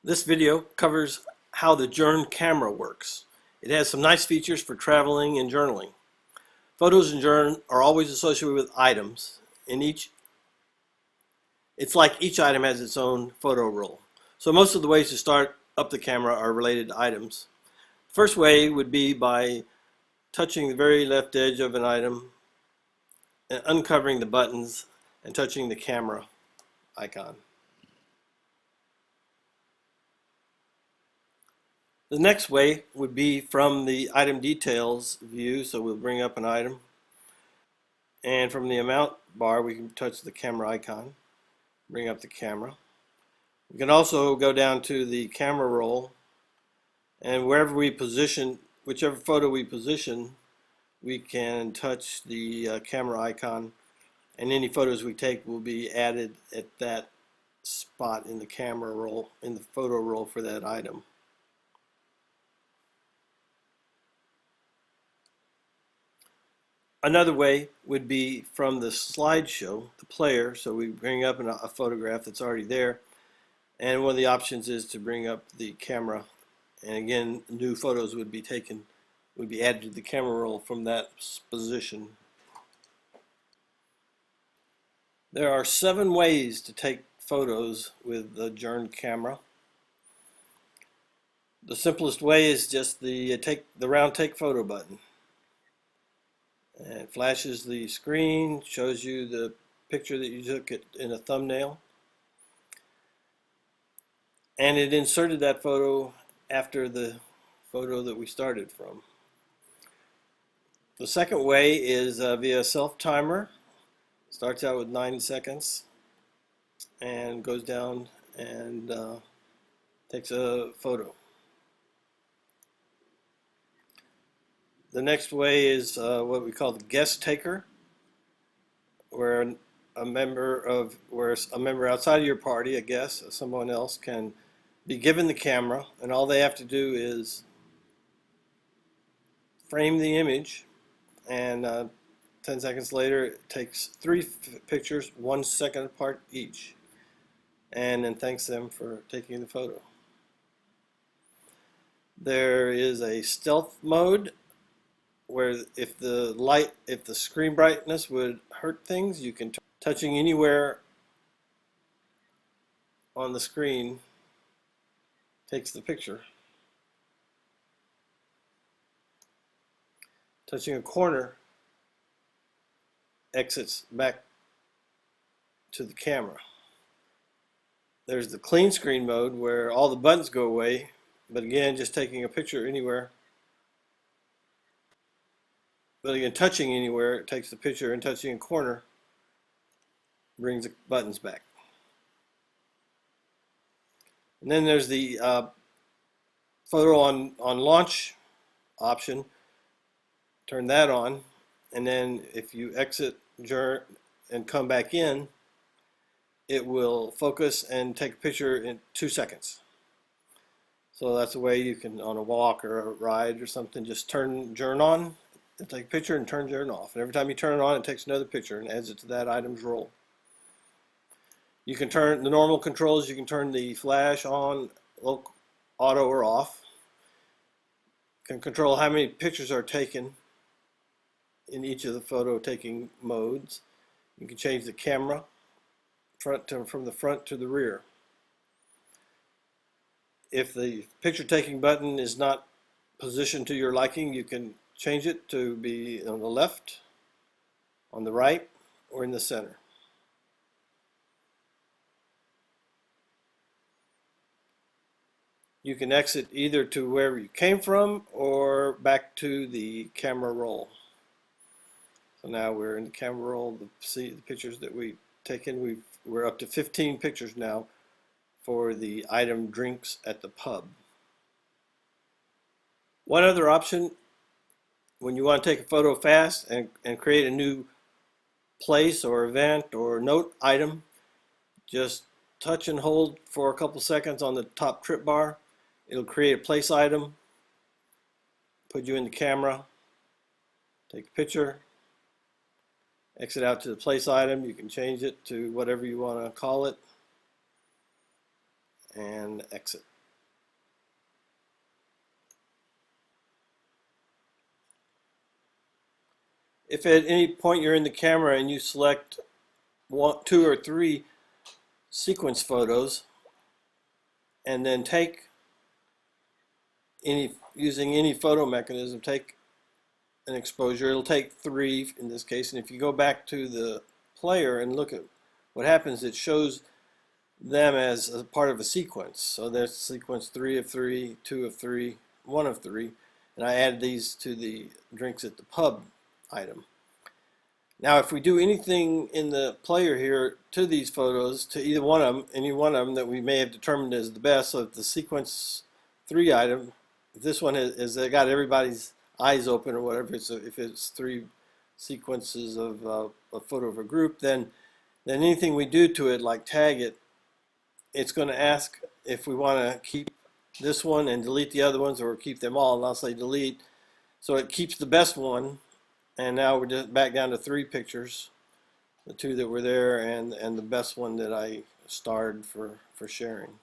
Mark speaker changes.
Speaker 1: This video covers how the Journ camera works. It has some nice features for traveling and journaling. Photos in Journ are always associated with items. It's like each item has its own photo roll. So most of the ways to start up the camera are related to items. First way would be by touching the very left edge of an item and uncovering the buttons and touching the camera icon. The next way would be from the item details view, so we'll bring up an item, and from the amount bar we can touch the camera icon, bring up the camera. We can also go down to the camera roll, and wherever we position, whichever photo we position, we can touch the camera icon, and any photos we take will be added at that spot in the camera roll, in the photo roll for that item. Another way would be from the slideshow, the player, so we bring up a photograph that's already there, and one of the options is to bring up the camera, and again, new photos would be added to the camera roll from that position. There are 7 ways to take photos with the Journ camera. The simplest way is just the round take photo button. And it flashes the screen, shows you the picture that you took in a thumbnail. And it inserted that photo after the photo that we started from. The second way is via self-timer. Starts out with 9 seconds and goes down and takes a photo. The next way is what we call the guest taker, where a member outside of your party, a guest, someone else, can be given the camera, and all they have to do is frame the image, and 10 seconds later it takes 3 pictures, 1 second apart each, and then thanks them for taking the photo. There is a stealth mode, where if the screen brightness would hurt things, you can touching anywhere on the screen takes the picture. Touching a corner exits back to the camera. There's the clean screen mode where all the buttons go away, but again, just taking a picture anywhere. But again, touching anywhere, it takes the picture, and touching a corner brings the buttons back. And then there's the photo on launch option. Turn that on, and then if you exit Journ and come back in, it will focus and take a picture in 2 seconds. So that's a way you can, on a walk or a ride or something, just turn Journ on, and take a picture, and turn Journ off. And every time you turn it on, it takes another picture and adds it to that item's roll. You can turn the normal controls. You can turn the flash on, auto, or off. You can control how many pictures are taken in each of the photo taking modes. You can change the camera from the front to the rear. If the picture taking button is not positioned to your liking, you can change it to be on the left, on the right, or in the center. You can exit either to wherever you came from or back to the camera roll. So now we're in the camera roll to see the pictures that we've taken. We're up to 15 pictures now for the item drinks at the pub. One other option, when you want to take a photo fast and create a new place or event or note item, just touch and hold for a couple seconds on the top trip bar. It'll create a place item, put you in the camera, take a picture, exit out to the place item. You can change it to whatever you want to call it, and and exit. If at any point you're in the camera and you select one, two, or three sequence photos, and then take using any photo mechanism, take an exposure, it'll take 3 in this case, and if you go back to the player and look at what happens, it shows them as a part of a sequence. So there's sequence 3 of 3, 2 of 3, 1 of 3, and I added these to the drinks at the pub item. Now if we do anything in the player here to these photos, to either one of them, any one of them that we may have determined as the best, so if the sequence 3 item, if this one is got everybody's eyes open or whatever, if it's 3 sequences of a photo of a group, then anything we do to it, like tag it, it's going to ask if we want to keep this one and delete the other ones, or keep them all, and I'll say delete. So it keeps the best one, and now we're just back down to 3 pictures, the 2 that were there and the best one that I starred for sharing.